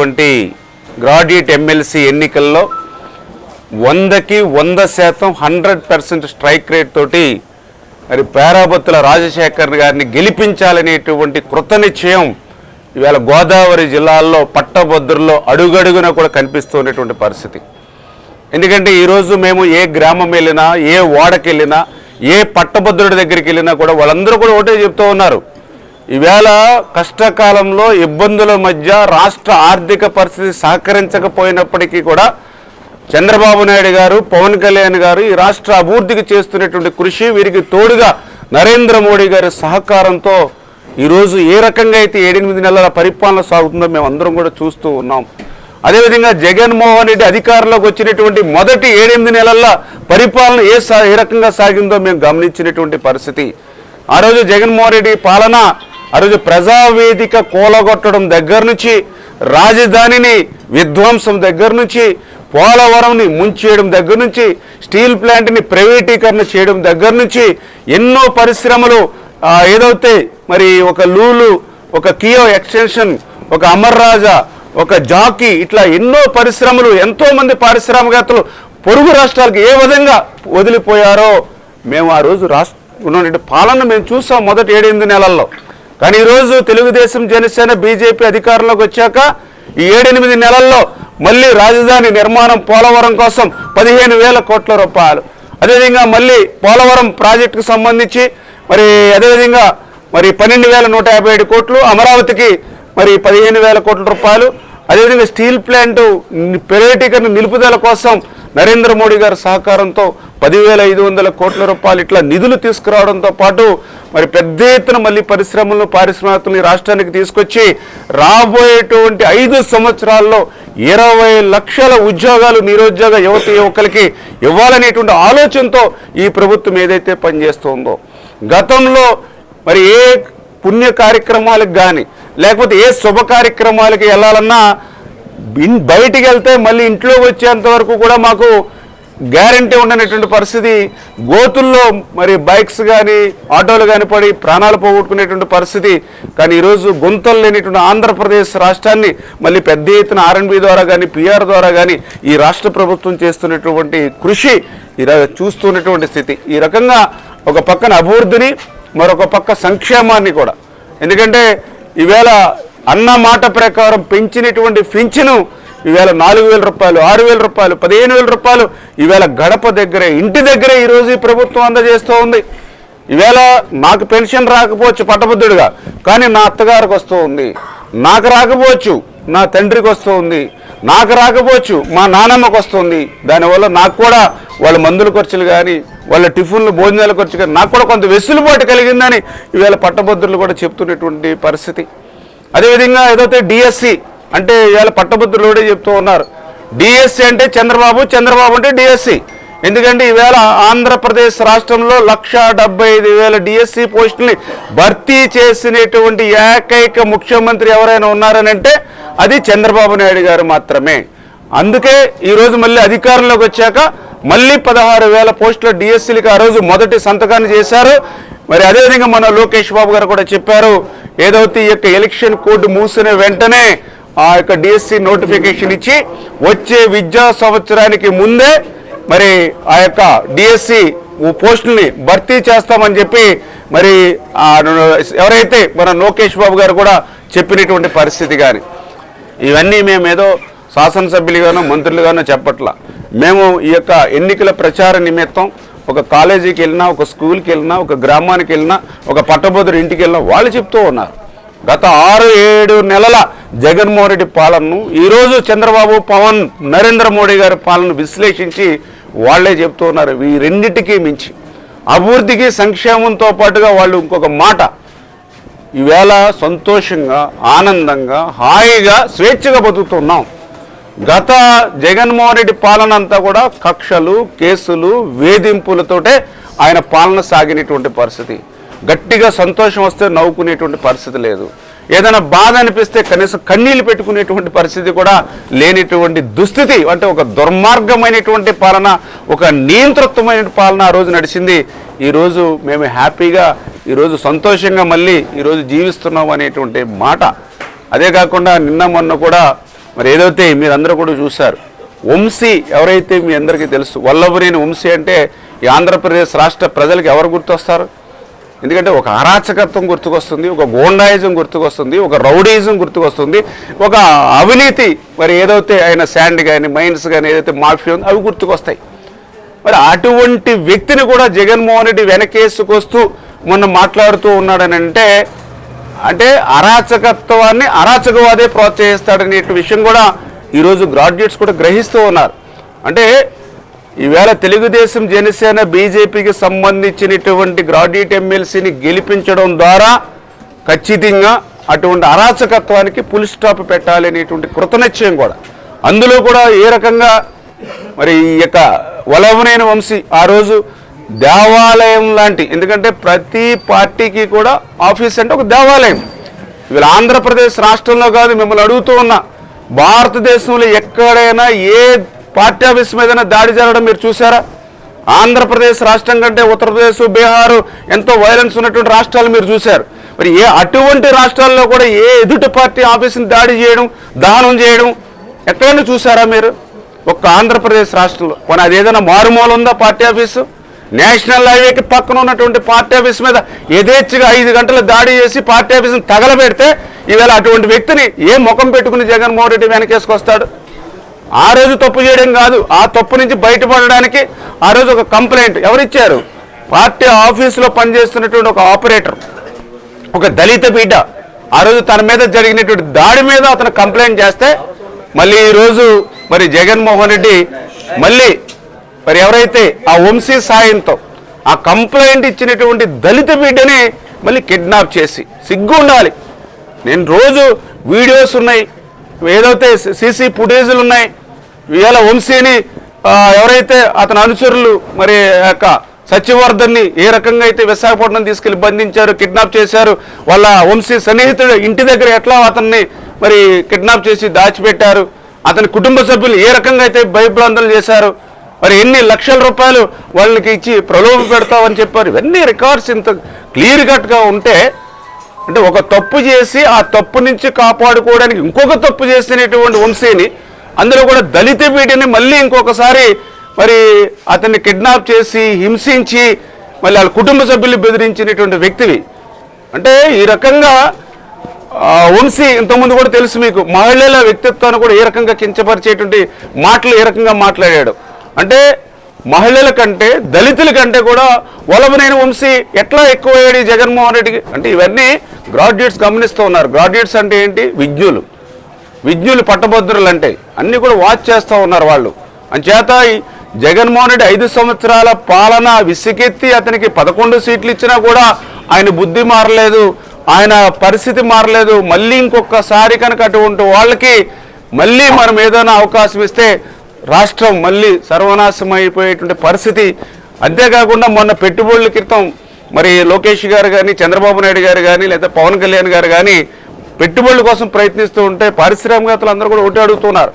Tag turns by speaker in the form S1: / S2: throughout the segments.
S1: జరిగినటువంటి graduate MLC ఎన్నికల్లో 100కి 100% 100% strike rate తోటి మరి పేరాబత్తుల రాజశేఖర్ గారిని గెలిపించాలనేటువంటి కృత నిశ్చయం ఇవాళ గోదావరి జిల్లాల్లో పట్టభద్రుల్లో అడుగడుగున కూడా కనిపిస్తున్నటువంటి పరిస్థితి. ఎందుకంటే ఈరోజు మేము ఏ గ్రామం వెళ్ళినా, ఏ వాడకి వెళ్ళినా, ఏ పట్టభద్రుడి దగ్గరికి వెళ్ళినా కూడా వాళ్ళందరూ కూడా ఒకటే చెప్తూ ఉన్నారు. ఈవేళ కష్టకాలంలో ఇబ్బందుల మధ్య రాష్ట్ర ఆర్థిక పరిస్థితి సహకరించకపోయినప్పటికీ కూడా చంద్రబాబు నాయుడు గారు, పవన్ కళ్యాణ్ గారు ఈ రాష్ట్ర అభివృద్ధికి చేస్తున్నటువంటి కృషి, వీరికి తోడుగా నరేంద్ర మోడీ గారి సహకారంతో ఈరోజు ఏ రకంగా అయితే 7-8 నెలల పరిపాలన సాగుతుందో మేము అందరం కూడా చూస్తూ ఉన్నాం. అదేవిధంగా జగన్మోహన్ రెడ్డి అధికారంలోకి వచ్చినటువంటి మొదటి 7-8 నెలల పరిపాలన ఏ రకంగా సాగిందో మేము గమనించినటువంటి పరిస్థితి. ఆ రోజు జగన్మోహన్ రెడ్డి పాలన, ఆ రోజు ప్రజావేదిక కూలగొట్టడం దగ్గర నుంచి, రాజధానిని విధ్వంసం దగ్గర నుంచి, పోలవరంని ముంచేయడం దగ్గర నుంచి, స్టీల్ ప్లాంట్ని ప్రైవేటీకరణ చేయడం దగ్గర నుంచి ఎన్నో పరిశ్రమలు ఏదైతే మరి ఒక లూలు, ఒక కియో ఎక్స్టెన్షన్, ఒక అమర్ రాజా, ఒక జాకీ, ఇట్లా ఎన్నో పరిశ్రమలు, ఎంతోమంది పారిశ్రామికవేత్తలు పొరుగు రాష్ట్రాలకు ఏ విధంగా వదిలిపోయారో మేము ఆ రోజు ఉన్నటువంటి పాలన మేము చూసాం మొదటి 7-8 నెలల్లో. కానీ ఈరోజు తెలుగుదేశం, జనసేన, బీజేపీ అధికారంలోకి వచ్చాక ఈ 7-8 నెలల్లో మళ్ళీ రాజధాని నిర్మాణం పోలవరం కోసం 15,000 కోట్ల రూపాయలు, అదేవిధంగా మళ్ళీ పోలవరం ప్రాజెక్టుకు సంబంధించి మరి అదేవిధంగా మరి 12,157 కోట్లు, అమరావతికి మరి 15,000 కోట్ల రూపాయలు, అదేవిధంగా స్టీల్ ప్లాంట్ ప్రైవేటీకరణ నిలుపుదల కోసం నరేంద్ర మోడీ గారి సహకారంతో 10,500 కోట్ల రూపాయలు ఇట్లా నిధులు తీసుకురావడంతో పాటు మరి పెద్ద ఎత్తున మళ్ళీ పరిశ్రమలను, పారిశ్రామికలను రాష్ట్రానికి తీసుకొచ్చి రాబోయేటువంటి 5 సంవత్సరాల్లో 20 లక్షల ఉద్యోగాలు నిరుద్యోగ యువకులకి ఇవ్వాలనేటువంటి ఆలోచనతో ఈ ప్రభుత్వం ఏదైతే పనిచేస్తుందో, గతంలో మరి ఏ పుణ్య కార్యక్రమాలకు కానీ లేకపోతే ఏ శుభ కార్యక్రమాలకి వెళ్ళాలన్నా బయటికి వెళ్తే మళ్ళీ ఇంట్లో వచ్చేంత వరకు కూడా మాకు గ్యారంటీ ఉండనటువంటి పరిస్థితి. గోతుల్లో మరి బైక్స్ కానీ ఆటోలు కానీ పడి ప్రాణాలు పోగొట్టుకునేటువంటి పరిస్థితి. కానీ ఈరోజు గుంతలు లేనిటువంటి ఆంధ్రప్రదేశ్ రాష్ట్రాన్ని మళ్ళీ పెద్ద ఎత్తున R&B ద్వారా కానీ PR ద్వారా కానీ ఈ రాష్ట్ర ప్రభుత్వం చేస్తున్నటువంటి కృషి చూస్తున్నటువంటి స్థితి. ఈ రకంగా ఒక పక్కన అభివృద్ధిని, మరొక పక్క సంక్షేమాన్ని కూడా. ఎందుకంటే ఈవేళ అన్న మాట ప్రకారం పెంచినటువంటి పింఛను ఈవేళ 4,000 రూపాయలు, 6,000 రూపాయలు, 15,000 రూపాయలు ఈవేళ గడప దగ్గరే, ఇంటి దగ్గరే ఈరోజు ఈ ప్రభుత్వం అందజేస్తూ ఉంది. ఈవేళ నాకు పెన్షన్ రాకపోవచ్చు పట్టభద్రుడిగా, కానీ నా అత్తగారికి వస్తూ ఉంది. నాకు రాకపోవచ్చు నా తండ్రికి వస్తూ ఉంది. నాకు రాకపోవచ్చు మా నానమ్మకు వస్తుంది. దానివల్ల నాకు కూడా వాళ్ళ మందుల ఖర్చులు కానీ, వాళ్ళ టిఫిన్లు, భోజనాల ఖర్చు కానీ నాకు కూడా కొంత వెసులుబాటు కలిగిందని ఈవేళ పట్టభద్రులు కూడా చెప్తున్నటువంటి పరిస్థితి. అదేవిధంగా ఏదైతే DSC అంటే ఇవాళ పట్టభద్రులు కూడా చెప్తూ ఉన్నారు, DSC అంటే చంద్రబాబు, చంద్రబాబు అంటే DSC. ఎందుకంటే ఈవేళ ఆంధ్రప్రదేశ్ రాష్ట్రంలో 1,75,000 DSC పోస్టుల్ని భర్తీ చేసినటువంటి ఏకైక ముఖ్యమంత్రి ఎవరైనా ఉన్నారని అంటే అది చంద్రబాబు నాయుడు గారు మాత్రమే. అందుకే ఈరోజు మళ్ళీ అధికారంలోకి వచ్చాక మళ్ళీ 16,000 పోస్టుల DSCలకి ఆ రోజు మొదటి సంతకాన్ని చేశారు. మరి అదేవిధంగా మన లోకేష్ బాబు గారు కూడా చెప్పారు, ఏదైతే ఈ యొక్క ఎలక్షన్ కోడ్ మూసిన వెంటనే ఆ యొక్క DSC నోటిఫికేషన్ ఇచ్చి వచ్చే విద్యా సంవత్సరానికి ముందే మరి ఆ యొక్క DSC పోస్టుల్ని భర్తీ చేస్తామని చెప్పి మరి ఎవరైతే మన లోకేష్ బాబు గారు కూడా చెప్పినటువంటి పరిస్థితి. కానీ ఇవన్నీ మేము ఏదో శాసనసభ్యులుగానో మంత్రులుగానో చెప్పట్లా. మేము ఈ యొక్క ఎన్నికల ప్రచార నిమిత్తం ఒక కాలేజీకి వెళ్ళినా, ఒక స్కూల్కి వెళ్ళినా, ఒక గ్రామానికి వెళ్ళినా, ఒక పట్టభద్రుడి ఇంటికి వెళ్ళినా వాళ్ళు చెప్తూ ఉన్నారు, గత 6-7 నెలల జగన్మోహన్ రెడ్డి పాలనను ఈరోజు చంద్రబాబు, పవన్, నరేంద్ర మోడీ గారి పాలనను విశ్లేషించి వాళ్లే చెప్తూ ఉన్నారు. ఈ రెండింటికి మించి అభివృద్ధికి, సంక్షేమంతో పాటుగా వాళ్ళు ఇంకొక మాట, ఈవేళ సంతోషంగా, ఆనందంగా, హాయిగా, స్వేచ్ఛగా బతుకుతున్నాం. గత జగన్మోహన్ రెడ్డి పాలన అంతా కూడా కక్షలు, కేసులు, వేధింపులతోటే ఆయన పాలన సాగినటువంటి పరిస్థితి. గట్టిగా సంతోషం వస్తే నవ్వుకునేటువంటి పరిస్థితి లేదు. ఏదైనా బాధ అనిపిస్తే కనీసం కన్నీళ్లు పెట్టుకునేటువంటి పరిస్థితి కూడా లేనిటువంటి దుస్థితి. అంటే ఒక దుర్మార్గమైనటువంటి పాలన, ఒక నియంతృత్వమైన పాలన ఆ రోజు నడిచింది. ఈరోజు మేము హ్యాపీగా, ఈరోజు సంతోషంగా మళ్ళీ ఈరోజు జీవిస్తున్నాం అనేటువంటి మాట. అదే కాకుండా నిన్న మొన్న కూడా మరి ఏదైతే మీరందరూ కూడా చూశారు, వంశీ ఎవరైతే మీ అందరికీ తెలుసు, వల్లభనేని వంశీ అంటే ఈ ఆంధ్రప్రదేశ్ రాష్ట్ర ప్రజలకు ఎవరు గుర్తొస్తారు? ఎందుకంటే ఒక అరాచకత్వం గుర్తుకొస్తుంది, ఒక గోండాయిజం గుర్తుకొస్తుంది, ఒక రౌడీయిజం గుర్తుకొస్తుంది, ఒక అవినీతి, మరి ఏదైతే ఆయన శాండ్ కానీ మైన్స్ కానీ ఏదైతే మాఫియా ఉందో అవి గుర్తుకొస్తాయి. మరి అటువంటి వ్యక్తిని కూడా జగన్మోహన్ రెడ్డి వెనకేసుకొస్తూ మొన్న మాట్లాడుతూ ఉన్నాడని అంటే అరాచకత్వాన్ని అరాచకవాదే ప్రోత్సహిస్తాడనే విషయం కూడా ఈరోజు గ్రాడ్యుయేట్స్ కూడా గ్రహిస్తూ ఉన్నారు. అంటే ఈవేళ తెలుగుదేశం, జనసేన, బీజేపీకి సంబంధించినటువంటి గ్రాడ్యుయేట్ ఎమ్మెల్సీని గెలిపించడం ద్వారా ఖచ్చితంగా అటువంటి అరాచకత్వానికి ఫుల్ స్టాప్ పెట్టాలి అనేటువంటి కృతనిశ్చయం కూడా. అందులో కూడా ఏ రకంగా మరి ఈ యొక్క వల్లభనేని వంశీ ఆ రోజు దేవాలయం లాంటి, ఎందుకంటే ప్రతి పార్టీకి కూడా ఆఫీస్ అంటే ఒక దేవాలయం. వీళ్ళ ఆంధ్రప్రదేశ్ రాష్ట్రంలో కాదు, మిమ్మల్ని అడుగుతూ ఉన్నా, భారతదేశంలో ఎక్కడైనా ఏ పార్టీ ఆఫీస్ మీదైనా దాడి జరగడం మీరు చూసారా? ఆంధ్రప్రదేశ్ రాష్ట్రం కంటే ఉత్తరప్రదేశ్, బీహారు ఎంతో వైలెన్స్ ఉన్నటువంటి రాష్ట్రాలు మీరు చూశారు. మరి అటువంటి రాష్ట్రాల్లో కూడా ఏ ఎదుటి పార్టీ ఆఫీసుని దాడి చేయడం, దహనం చేయడం ఎక్కడైనా చూసారా మీరు? ఒక్క ఆంధ్రప్రదేశ్ రాష్ట్రంలో కొన్ని అది ఏదైనా మారుమూల ఉందా పార్టీ ఆఫీసు? నేషనల్ హైవేకి పక్కన ఉన్నటువంటి పార్టీ ఆఫీస్ మీద యథేచ్ఛగా 5 గంటలు దాడి చేసి పార్టీ ఆఫీసుని తగలబెడితే ఈవేళ అటువంటి వ్యక్తిని ఏ ముఖం పెట్టుకుని జగన్మోహన్ రెడ్డి వెనకేసుకొస్తాడు? ఆ రోజు తప్పు చేయడం కాదు, ఆ తప్పు నుంచి బయటపడడానికి ఆ రోజు ఒక కంప్లైంట్ ఎవరిచ్చారు? పార్టీ ఆఫీసులో పనిచేస్తున్నటువంటి ఒక ఆపరేటర్, ఒక దళిత బిడ్డ, ఆ రోజు తన మీద జరిగినటువంటి దాడి మీద అతను కంప్లైంట్ చేస్తే మళ్ళీ ఈరోజు మరి జగన్మోహన్ రెడ్డి మళ్ళీ మరి ఎవరైతే ఆ వంశీ సాయంతో ఆ కంప్లైంట్ ఇచ్చినటువంటి దళిత బిడ్డని మళ్ళీ కిడ్నాప్ చేసి, సిగ్గు ఉండాలి. నేను రోజు వీడియోస్ ఉన్నాయి, ఏదైతే సీసీ ఫుటేజీలు ఉన్నాయి. ఇవాళ వంశీని ఎవరైతే అతని అనుచరులు మరి యొక్క సత్యవర్ధన్ని ఏ రకంగా అయితే విశాఖపట్నం తీసుకెళ్లి బంధించారు, కిడ్నాప్ చేశారు, వాళ్ళ వంశీ సన్నిహితుడు ఇంటి దగ్గర ఎట్లా అతన్ని మరి కిడ్నాప్ చేసి దాచిపెట్టారు, అతని కుటుంబ సభ్యులు ఏ రకంగా అయితే భయభ్రాంతులు చేశారు, మరి ఎన్ని లక్షల రూపాయలు వాళ్ళకి ఇచ్చి ప్రలోభ పెడతామని చెప్పారు. ఇవన్నీ రికార్డ్స్ ఇంత క్లియర్ కట్గా ఉంటే, అంటే ఒక తప్పు చేసి ఆ తప్పు నుంచి కాపాడుకోవడానికి ఇంకొక తప్పు చేసినటువంటి వంశీని, అందులో కూడా దళిత బిడ్డని మళ్ళీ ఇంకొకసారి మరి అతన్ని కిడ్నాప్ చేసి హింసించి మళ్ళీ వాళ్ళ కుటుంబ సభ్యులు బెదిరించినటువంటి వ్యక్తివి. అంటే ఈ రకంగా వంశీ ఇంతకుముందు కూడా తెలుసు మీకు, మహిళల వ్యక్తిత్వాన్ని కూడా ఏ రకంగా కించపరిచేటువంటి మాటలు ఏ రకంగా మాట్లాడాడు. అంటే మహిళల కంటే దళితుల కంటే కూడా వల్లభనేని వంశీ ఎట్లా ఎక్కువయ్యాడు జగన్మోహన్ రెడ్డికి. అంటే ఇవన్నీ గ్రాడ్యుయేట్స్ గమనిస్తూ ఉన్నారు. గ్రాడ్యుయేట్స్ అంటే ఏంటి? విజ్ఞులు పట్టభద్రులు అంటే అన్నీ కూడా వాచ్ చేస్తూ ఉన్నారు వాళ్ళు. అంచేత జగన్మోహన్ రెడ్డి 5 సంవత్సరాల పాలన విసికెత్తి అతనికి 11 సీట్లు ఇచ్చినా కూడా ఆయన బుద్ధి మారలేదు, ఆయన పరిస్థితి మారలేదు. మళ్ళీ ఇంకొకసారి కనుక అటువంటి వాళ్ళకి మళ్ళీ మనం ఏదైనా అవకాశం ఇస్తే రాష్ట్రం మళ్ళీ సర్వనాశనం అయిపోయేటువంటి పరిస్థితి. అంతేకాకుండా మొన్న పెట్టుబడుల క్రితం మరి లోకేష్ గారు కానీ, చంద్రబాబు నాయుడు గారు కానీ, లేదా పవన్ కళ్యాణ్ గారు కానీ పెట్టుబడుల కోసం ప్రయత్నిస్తూ ఉంటే పారిశ్రామికవేత్తలు అందరూ కూడా ఒకటి అడుగుతున్నారు,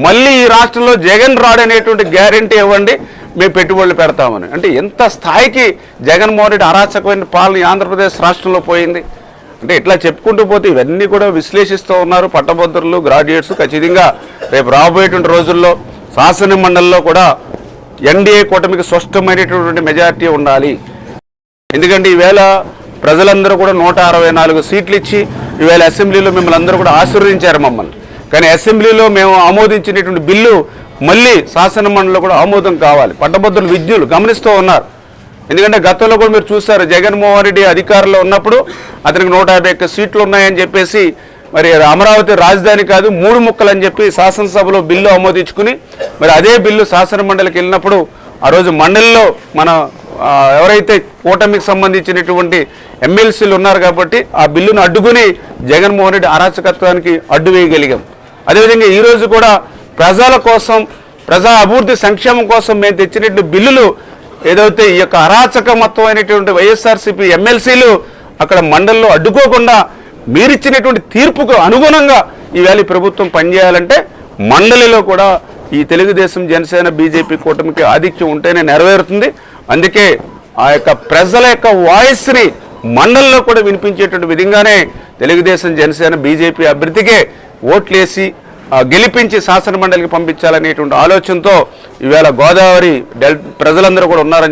S1: మళ్ళీ ఈ రాష్ట్రంలో జగన్ రాడనేటువంటి గ్యారంటీ ఇవ్వండి, మేము పెట్టుబడులు పెడతామని. అంటే ఎంత స్థాయికి జగన్మోహన్ రెడ్డి అరాచకమైన పాలన ఆంధ్రప్రదేశ్ రాష్ట్రంలో పోయింది. అంటే ఇట్లా చెప్పుకుంటూ పోతే ఇవన్నీ కూడా విశ్లేషిస్తూ ఉన్నారు పట్టభద్రులు, గ్రాడ్యుయేట్స్. ఖచ్చితంగా రేపు రాబోయేటువంటి రోజుల్లో శాసన మండలిలో కూడా ఎన్డీఏ కూటమికి స్పష్టమైనటువంటి మెజారిటీ ఉండాలి. ఎందుకంటే ఈవేళ ప్రజలందరూ కూడా 164 సీట్లు ఇచ్చి ఈవేళ అసెంబ్లీలో మిమ్మల్ని అందరూ కూడా ఆశీర్వదించారు మమ్మల్ని. కానీ అసెంబ్లీలో మేము ఆమోదించినటువంటి బిల్లు మళ్ళీ శాసన మండలిలో కూడా ఆమోదం కావాలి. పట్టభద్రులు, విజ్ఞులు గమనిస్తూ ఉన్నారు. ఎందుకంటే గతంలో కూడా మీరు చూస్తారు, జగన్మోహన్ రెడ్డి అధికారంలో ఉన్నప్పుడు అతనికి 151 సీట్లు ఉన్నాయని చెప్పేసి మరి అమరావతి రాజధాని కాదు 3 ముక్కలు అని చెప్పి శాసనసభలో బిల్లు ఆమోదించుకుని మరి అదే బిల్లు శాసన మండలికి వెళ్ళినప్పుడు ఆ రోజు మండలిలో మన ఎవరైతే కూటమికి సంబంధించినటువంటి ఎమ్మెల్సీలు ఉన్నారు కాబట్టి ఆ బిల్లును అడ్డుకుని జగన్మోహన్ రెడ్డి అరాచకత్వానికి అడ్డు వేయగలిగాం. అదేవిధంగా ఈరోజు కూడా ప్రజల కోసం, ప్రజా అభివృద్ధి సంక్షేమం కోసం మేము తెచ్చినటువంటి బిల్లులు ఏదైతే ఈ యొక్క అరాచకమత్వమైనటువంటి వైఎస్ఆర్సీపీ ఎమ్మెల్సీలు అక్కడ మండలిలో అడ్డుకోకుండా మీరిచ్చినటువంటి తీర్పుకు అనుగుణంగా ఈవేళ ప్రభుత్వం పనిచేయాలంటే మండలిలో కూడా ఈ తెలుగుదేశం, జనసేన, బీజేపీ కూటమికి ఆధిక్యం ఉంటేనే నెరవేరుతుంది. అందుకే ఆ యొక్క ప్రజల యొక్క వాయిస్ని మండలిలో కూడా వినిపించేటువంటి విధంగానే తెలుగుదేశం, జనసేన, బీజేపీ అభ్యర్థికే ఓట్లేసి గెలిపించి శాసనమండలికి పంపించాలనేటువంటి ఆలోచనతో ఈవేళ గోదావరి ప్రజలందరూ కూడా ఉన్నారని